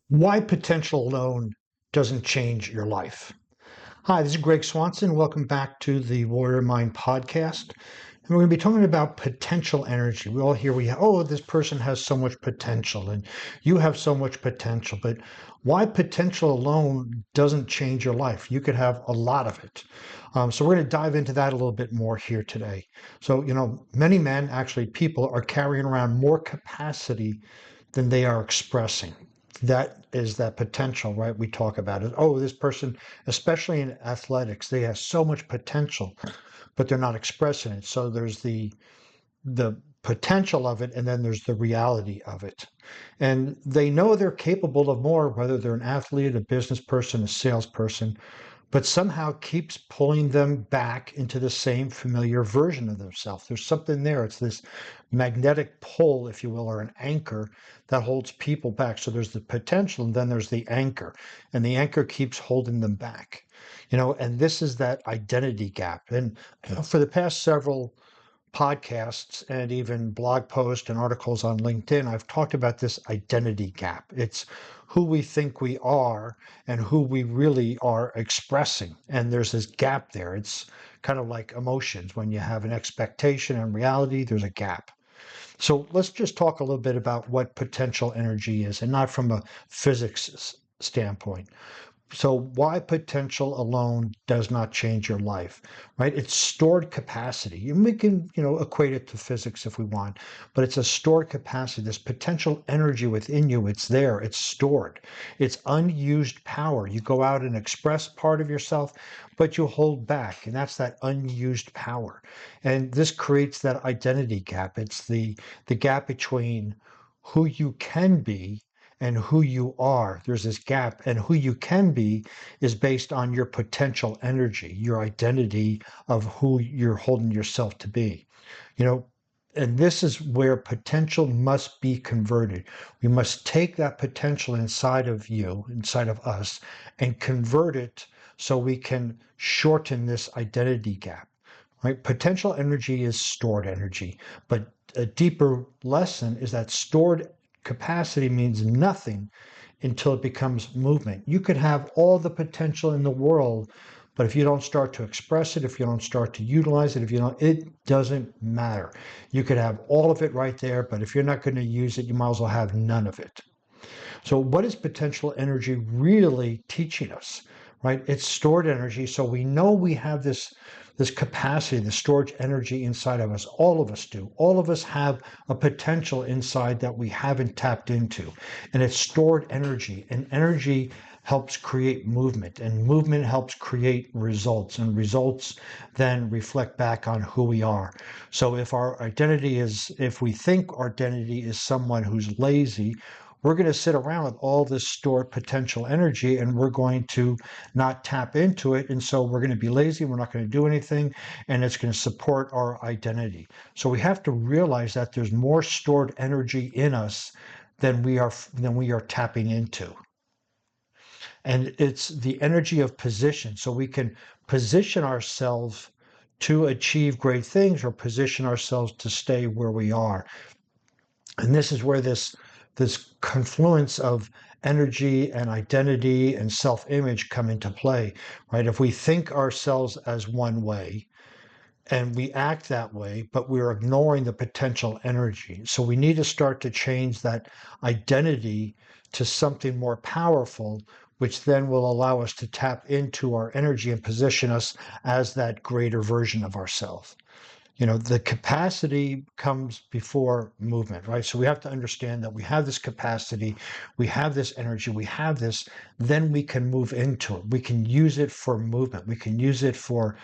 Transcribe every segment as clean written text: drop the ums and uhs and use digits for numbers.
Why potential alone doesn't change your life. Hi, this is Greg Swanson. Welcome back to the Warrior Mind podcast. And we're going to be talking about potential energy. We all hear this person has so much potential and you have so much potential. But why potential alone doesn't change your life? You could have a lot of it. So we're going to dive into that a little bit more here today. So, many men, actually people, are carrying around more capacity than they are expressing. That is that potential, right? We talk about it. Oh, this person, especially in athletics, they have so much potential, but they're not expressing it. So there's the potential of it, and then there's the reality of it. And they know they're capable of more, whether they're an athlete, a business person, a salesperson, but somehow keeps pulling them back into the same familiar version of themselves. There's something there. It's this magnetic pull, if you will, or an anchor that holds people back. So there's the potential, and then there's the anchor, and the anchor keeps holding them back. And this is that identity gap. And for the past several podcasts and even blog posts and articles on LinkedIn, I've talked about this identity gap. It's who we think we are and who we really are expressing. And there's this gap there. It's kind of like emotions. When you have an expectation and reality, there's a gap. So let's just talk a little bit about what potential energy is, and not from a physics standpoint. So why potential alone does not change your life, right? It's stored capacity. And we can, equate it to physics if we want, but it's a stored capacity. This potential energy within you, it's there, it's stored. It's unused power. You go out and express part of yourself, but you hold back, and that's that unused power. And this creates that identity gap. It's the gap between who you can be and who you are. There's this gap, and who you can be is based on your potential energy, your identity of who you're holding yourself to be. You know, and this is where potential must be converted. We must take that potential inside of you, inside of us, and convert it so we can shorten this identity gap. Right? Potential energy is stored energy, but a deeper lesson is that stored capacity means nothing until it becomes movement. You could have all the potential in the world, but if you don't start to express it, if you don't start to utilize it, it doesn't matter. You could have all of it right there, but if you're not going to use it, you might as well have none of it. So what is potential energy really teaching us, right? It's stored energy. So we know we have this capacity, the storage energy inside of us. All of us do. All of us have a potential inside that we haven't tapped into. And it's stored energy. And energy helps create movement. And movement helps create results. And results then reflect back on who we are. So if we think our identity is someone who's lazy, we're going to sit around with all this stored potential energy, and we're going to not tap into it. And so we're going to be lazy. We're not going to do anything, and it's going to support our identity. So we have to realize that there's more stored energy in us than we are tapping into. And it's the energy of position. So we can position ourselves to achieve great things, or position ourselves to stay where we are. And this is where this confluence of energy and identity and self-image come into play, right? If we think ourselves as one way and we act that way, but we're ignoring the potential energy. So we need to start to change that identity to something more powerful, which then will allow us to tap into our energy and position us as that greater version of ourselves. The capacity comes before movement, right? So we have to understand that we have this capacity, we have this energy, we have this, then we can move into it. We can use it for movement. We can use it for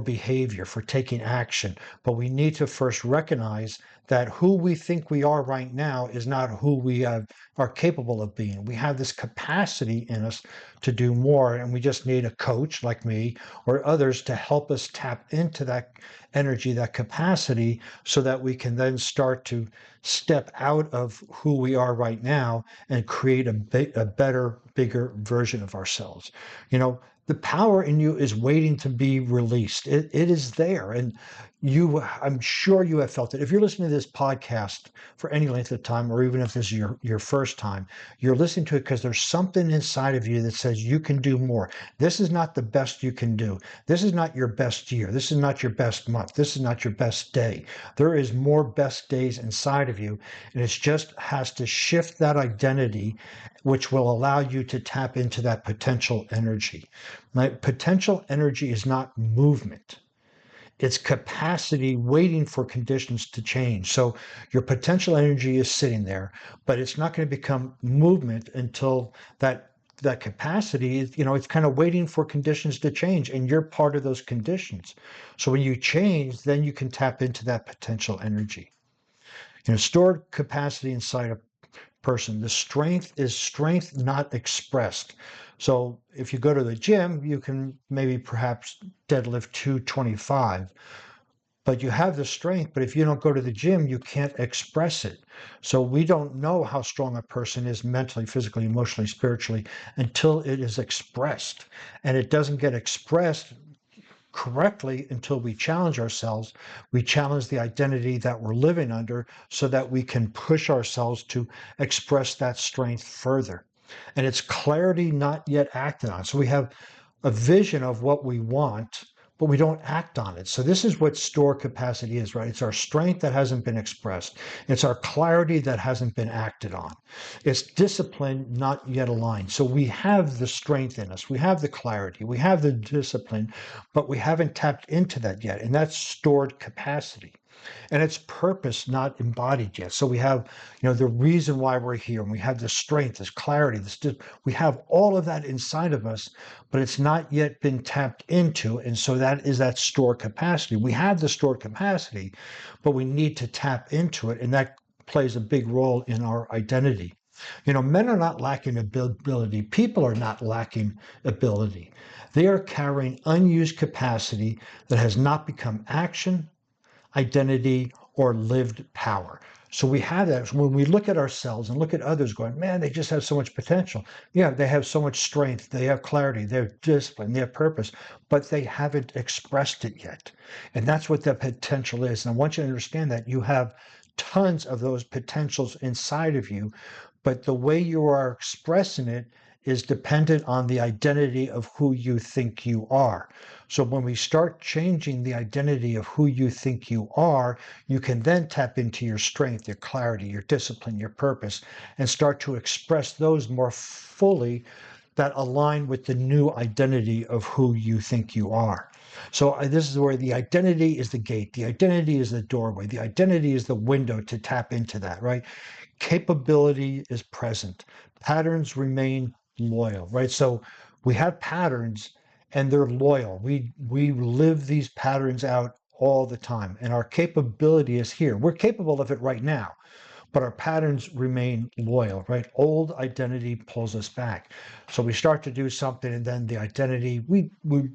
behavior, for taking action. But we need to first recognize that who we think we are right now is not who we are capable of being. We have this capacity in us to do more, and we just need a coach like me or others to help us tap into that energy, that capacity, so that we can then start to step out of who we are right now and create a better, bigger version of ourselves. You know, The power in you is waiting to be released. It is there. And I'm sure you have felt it. If you're listening to this podcast for any length of time, or even if this is your first time, you're listening to it because there's something inside of you that says you can do more. This is not the best you can do. This is not your best year. This is not your best month. This is not your best day. There is more best days inside of you. And it just has to shift that identity, which will allow you to tap into that potential energy. Right? Potential energy is not movement. It's capacity waiting for conditions to change. So your potential energy is sitting there, but it's not going to become movement until that capacity is, it's kind of waiting for conditions to change, and you're part of those conditions. So when you change, then you can tap into that potential energy. Stored capacity inside a person. The strength is strength not expressed. So if you go to the gym, you can maybe perhaps deadlift 225, but you have the strength. But if you don't go to the gym, you can't express it. So we don't know how strong a person is mentally, physically, emotionally, spiritually until it is expressed. And it doesn't get expressed correctly until we challenge ourselves. We challenge the identity that we're living under so that we can push ourselves to express that strength further. And it's clarity not yet acted on. So we have a vision of what we want, but we don't act on it. So this is what store capacity is, right? It's our strength that hasn't been expressed. It's our clarity that hasn't been acted on. It's discipline not yet aligned. So we have the strength in us. We have the clarity. We have the discipline, but we haven't tapped into that yet. And that's stored capacity. And it's purpose not embodied yet. So we have, the reason why we're here, and we have the strength, this clarity, we have all of that inside of us, but it's not yet been tapped into. And so that is that stored capacity. We have the stored capacity, but we need to tap into it. And that plays a big role in our identity. Men are not lacking ability. People are not lacking ability. They are carrying unused capacity that has not become action, identity, or lived power. So we have that. When we look at ourselves and look at others going, man, they just have so much potential. Yeah, they have so much strength. They have clarity. They have discipline. They have purpose, but they haven't expressed it yet. And that's what the potential is. And I want you to understand that you have tons of those potentials inside of you, but the way you are expressing it is dependent on the identity of who you think you are. So when we start changing the identity of who you think you are, you can then tap into your strength, your clarity, your discipline, your purpose, and start to express those more fully that align with the new identity of who you think you are. So this is where the identity is the gate. The identity is the doorway. The identity is the window to tap into that, right? Capability is present. Patterns remain loyal, right? So we have patterns and they're loyal. We live these patterns out all the time, and our capability is here. We're capable of it right now, but our patterns remain loyal, right? Old identity pulls us back. So we start to do something, and then the identity, we're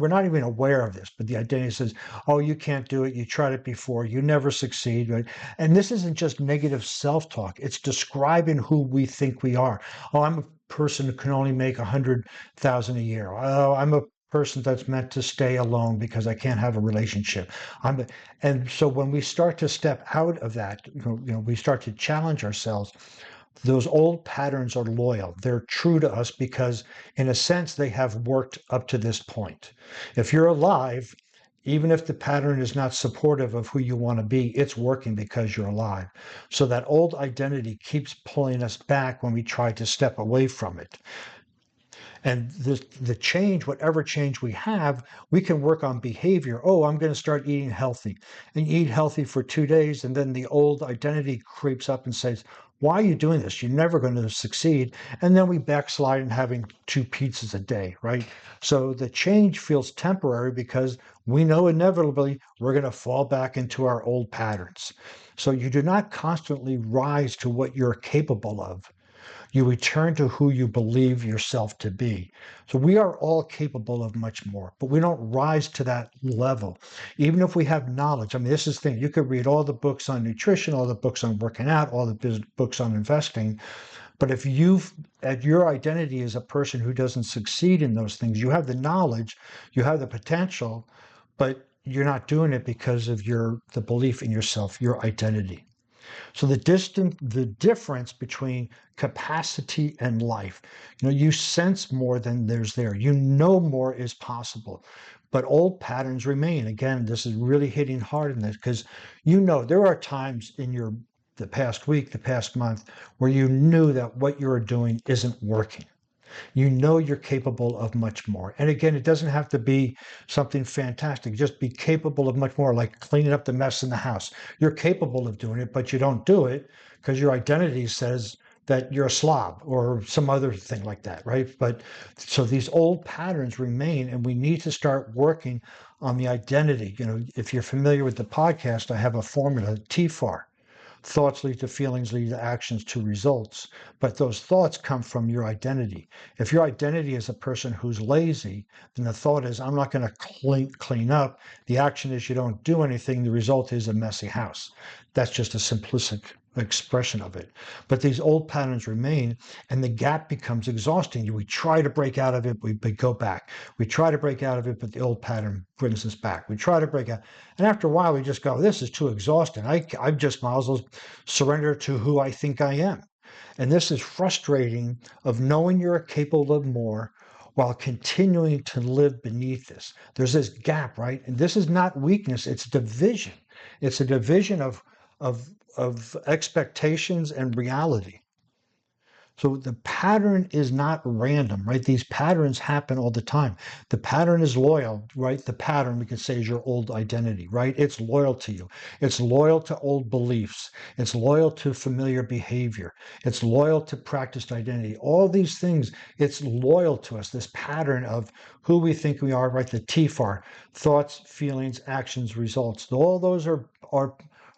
not even aware of this, but the identity says, oh, you can't do it. You tried it before. You never succeed, right? And this isn't just negative self-talk. It's describing who we think we are. Oh, I'm a person who can only make 100,000 a year. Oh, I'm a person that's meant to stay alone because I can't have a relationship. And so when we start to step out of that, we start to challenge ourselves. Those old patterns are loyal. They're true to us because, in a sense, they have worked up to this point. If you're alive, even if the pattern is not supportive of who you want to be, it's working because you're alive. So that old identity keeps pulling us back when we try to step away from it. And the change, whatever change we have, we can work on behavior. Oh, I'm going to start eating healthy. And you eat healthy for 2 days, and then the old identity creeps up and says, why are you doing this? You're never going to succeed. And then we backslide in having 2 pizzas a day, right? So the change feels temporary because we know inevitably we're going to fall back into our old patterns. So you do not constantly rise to what you're capable of. You return to who you believe yourself to be. So we are all capable of much more, but we don't rise to that level. Even if we have knowledge, I mean, this is the thing. You could read all the books on nutrition, all the books on working out, all the books on investing, But if at your identity as a person who doesn't succeed in those things, you have the knowledge, you have the potential, but you're not doing it because of the belief in yourself, your identity. So the difference between capacity and life, you sense more than there's there. You know more is possible, but old patterns remain. Again, this is really hitting hard in this because there are times in the past week, the past month, where you knew that what you're doing isn't working. You're capable of much more. And again, it doesn't have to be something fantastic. Just be capable of much more, like cleaning up the mess in the house. You're capable of doing it, but you don't do it because your identity says that you're a slob or some other thing like that, right? But so these old patterns remain, and we need to start working on the identity. If you're familiar with the podcast, I have a formula, TFAR. Thoughts lead to feelings, lead to actions, to results. But those thoughts come from your identity. If your identity is a person who's lazy, then the thought is, I'm not going to clean up. The action is you don't do anything. The result is a messy house. That's just a simplistic expression of it. But these old patterns remain, and the gap becomes exhausting. We try to break out of it, we go back. We try to break out of it, but the old pattern brings us back. We try to break out. And after a while, we just go, this is too exhausting. I just might as well surrender to who I think I am. And this is frustrating of knowing you're capable of more while continuing to live beneath this. There's this gap, right? And this is not weakness, it's division. It's a division of expectations and reality. So the pattern is not random, right? These patterns happen all the time. The pattern is loyal, right? The pattern, we could say, is your old identity, right? It's loyal to you. It's loyal to old beliefs. It's loyal to familiar behavior. It's loyal to practiced identity. All these things, it's loyal to us, this pattern of who we think we are, right? The TFAR, thoughts, feelings, actions, results. All those are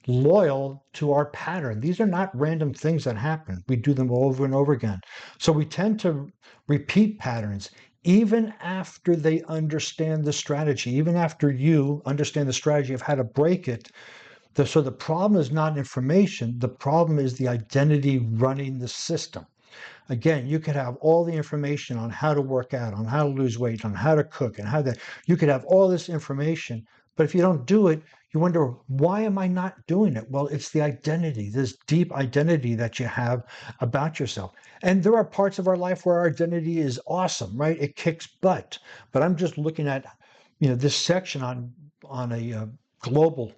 loyal to our pattern. These are not random things that happen. We do them over and over again. So we tend to repeat patterns even after they understand the strategy, even after you understand the strategy of how to break it. So the problem is not information. The problem is the identity running the system. Again, you could have all the information on how to work out, on how to lose weight, on how to cook, and you could have all this information, but if you don't do it, you wonder, why am I not doing it? Well, it's the identity, this deep identity that you have about yourself. And there are parts of our life where our identity is awesome, right? It kicks butt. But I'm just looking at, this section on a global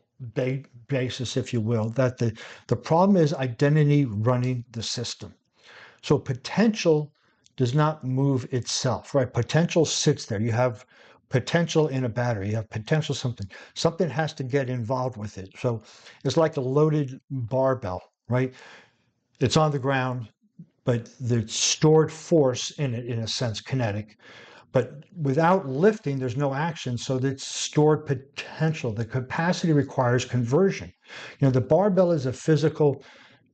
basis, if you will, that the problem is identity running the system. So potential does not move itself, right? Potential sits there. You have potential in a battery. You have potential something. Something has to get involved with it. So it's like a loaded barbell, right? It's on the ground, but there's stored force in it, in a sense, kinetic. But without lifting, there's no action. So that's stored potential. The capacity requires conversion. The barbell is a physical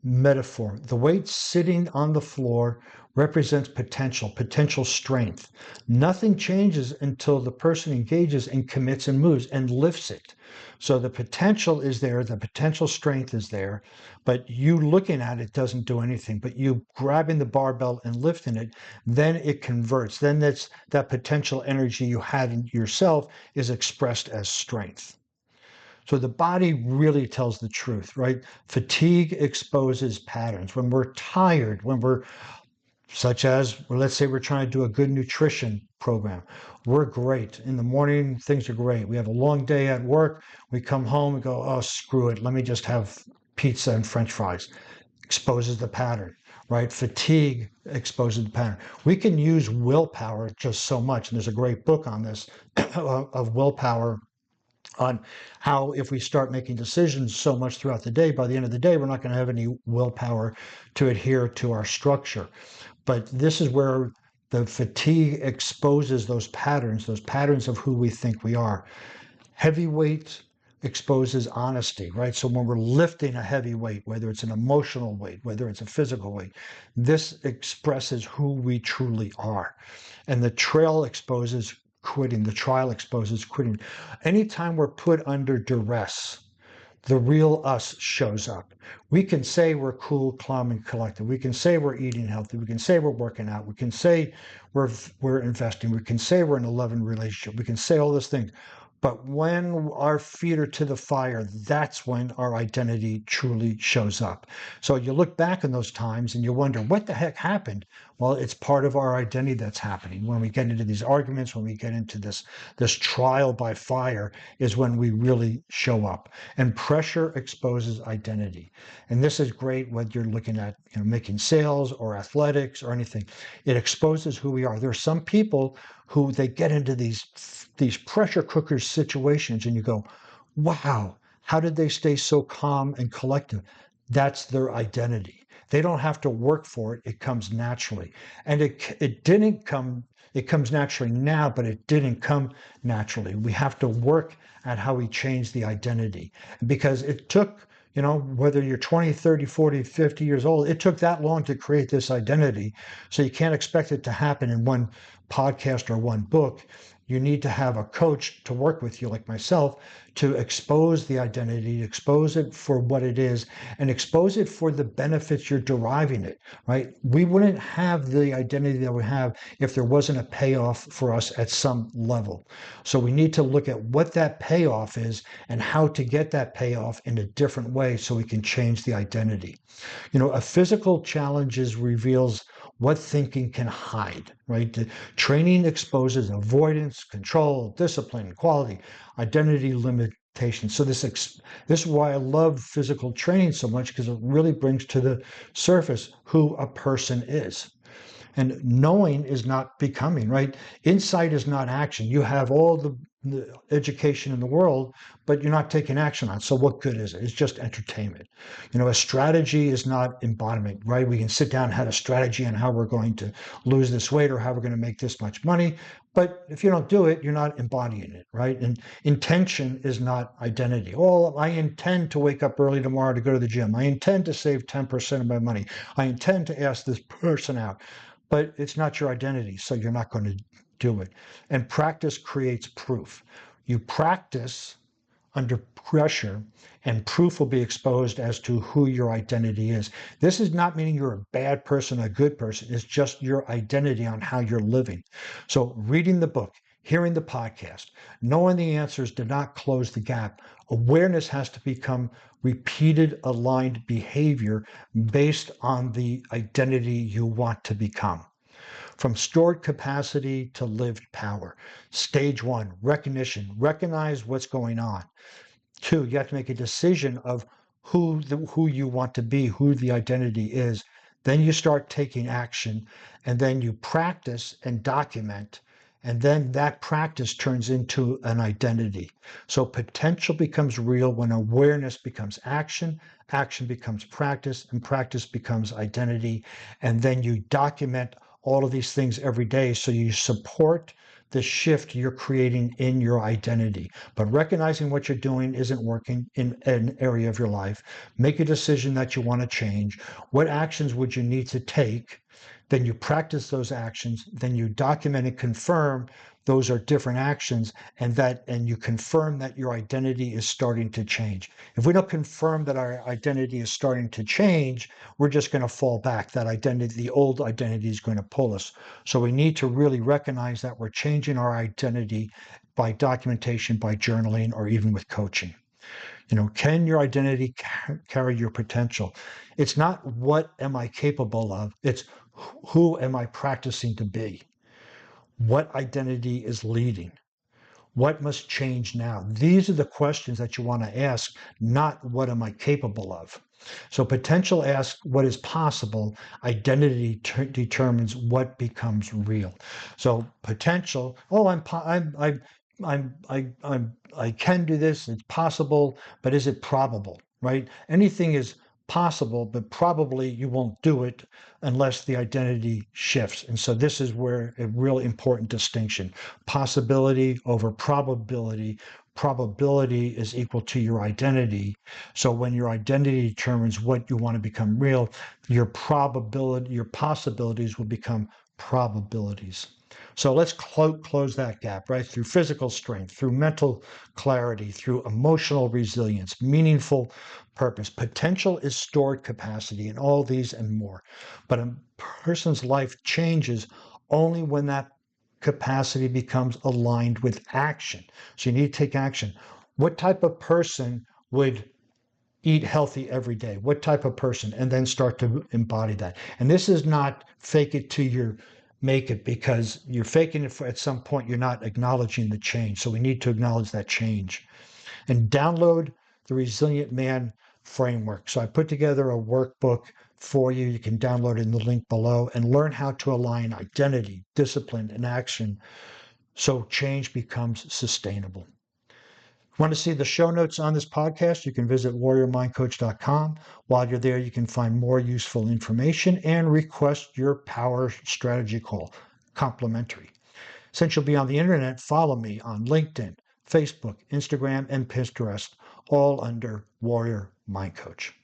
metaphor. The weight sitting on the floor represents potential strength. Nothing changes until the person engages and commits and moves and lifts it. So the potential is there, the potential strength is there, but you looking at it doesn't do anything. But you grabbing the barbell and lifting it, then it converts. Then that potential energy you had in yourself is expressed as strength. So the body really tells the truth, right? Fatigue exposes patterns. When we're tired, such as, well, let's say we're trying to do a good nutrition program, we're great. In the morning, things are great. We have a long day at work. We come home and go, oh, screw it. Let me just have pizza and French fries. Exposes the pattern, right? Fatigue exposes the pattern. We can use willpower just so much. And there's a great book on this of willpower, on how if we start making decisions so much throughout the day, by the end of the day, we're not going to have any willpower to adhere to our structure. But this is where the fatigue exposes those patterns of who we think we are. Heavyweight exposes honesty, right? So when we're lifting a heavy weight, whether it's an emotional weight, whether it's a physical weight, this expresses who we truly are. And the trail exposes quitting. The trial exposes quitting. Anytime we're put under duress, the real us shows up. We can say we're cool, calm, and collected. We can say we're eating healthy. We can say we're working out. We can say we're investing. We can say we're in a loving relationship. We can say all those things. But when our feet are to the fire, that's when our identity truly shows up. So you look back in those times and you wonder, what the heck happened? Well, it's part of our identity that's happening. When we get into these arguments, when we get into this trial by fire, is when we really show up. And pressure exposes identity. And this is great whether you're looking at making sales or athletics or anything. It exposes who we are. There are some people who they get into these pressure cooker situations and you go, wow, how did they stay so calm and collective? That's their identity. They don't have to work for it. It comes naturally. And it didn't come, it comes naturally now, but it didn't come naturally. We have to work at how we change the identity because it took, whether you're 20, 30, 40, 50 years old, it took that long to create this identity. So you can't expect it to happen in one podcast or one book. You need to have a coach to work with you, like myself, to expose the identity, expose it for what it is, and expose it for the benefits you're deriving it, right? We wouldn't have the identity that we have if there wasn't a payoff for us at some level. So we need to look at what that payoff is and how to get that payoff in a different way so we can change the identity. A physical challenge reveals what thinking can hide, right? The training exposes avoidance, control, discipline, quality, identity limitations. So this is why I love physical training so much, because it really brings to the surface who a person is. And knowing is not becoming, right? Insight is not action. You have all the education in the world, but you're not taking action on it. So what good is it? It's just entertainment. A strategy is not embodiment, right? We can sit down and have a strategy on how we're going to lose this weight or how we're going to make this much money. But if you don't do it, you're not embodying it, right? And intention is not identity. Oh, I intend to wake up early tomorrow to go to the gym. I intend to save 10% of my money. I intend to ask this person out. But it's not your identity, so you're not going to do it. And practice creates proof. You practice under pressure, and proof will be exposed as to who your identity is. This is not meaning you're a bad person, a good person. It's just your identity on how you're living. So reading the book, hearing the podcast, knowing the answers do not close the gap. Awareness has to become repeated, aligned behavior based on the identity you want to become. From stored capacity to lived power. Stage one, recognition. Recognize what's going on. Two, you have to make a decision of who you want to be, who the identity is. Then you start taking action, and then you practice and document, and then that practice turns into an identity. So potential becomes real when awareness becomes action, action becomes practice, and practice becomes identity. And then you document all of these things every day so you support the shift you're creating in your identity. But recognizing what you're doing isn't working in an area of your life. Make a decision that you want to change. What actions would you need to take? Then you practice those actions, then you document and confirm those are different actions, and you confirm that your identity is starting to change. If we don't confirm that our identity is starting to change, we're just going to fall back. That identity, the old identity, is going to pull us. So we need to really recognize that we're changing our identity by documentation, by journaling, or even with coaching. Can your identity carry your potential? It's not what am I capable of, it's who am I practicing to be? What identity is leading? What must change now? These are the questions that you want to ask, not what am I capable of? So potential asks what is possible. Identity determines what becomes real. So potential, oh, I can do this. It's possible, but is it probable? Right? Anything is possible, but probably you won't do it unless the identity shifts. And so this is where a real important distinction: possibility over probability probability is equal to your identity. So when your identity determines what you want to become real, your possibilities will become probabilities. So let's close that gap, right? Through physical strength, through mental clarity, through emotional resilience, meaningful purpose. Potential is stored capacity in all these and more. But a person's life changes only when that capacity becomes aligned with action. So you need to take action. What type of person would eat healthy every day? What type of person? And then start to embody that. And this is not fake it till you make it, because you're faking it at some point, you're not acknowledging the change. So we need to acknowledge that change. And download the Resilient Man framework. So I put together a workbook for you. You can download it in the link below and learn how to align identity, discipline, and action so change becomes sustainable. Want to see the show notes on this podcast? You can visit warriormindcoach.com. While you're there, you can find more useful information and request your power strategy call, complimentary. Since you'll be on the internet, follow me on LinkedIn, Facebook, Instagram, and Pinterest, all under Warrior Mind Coach.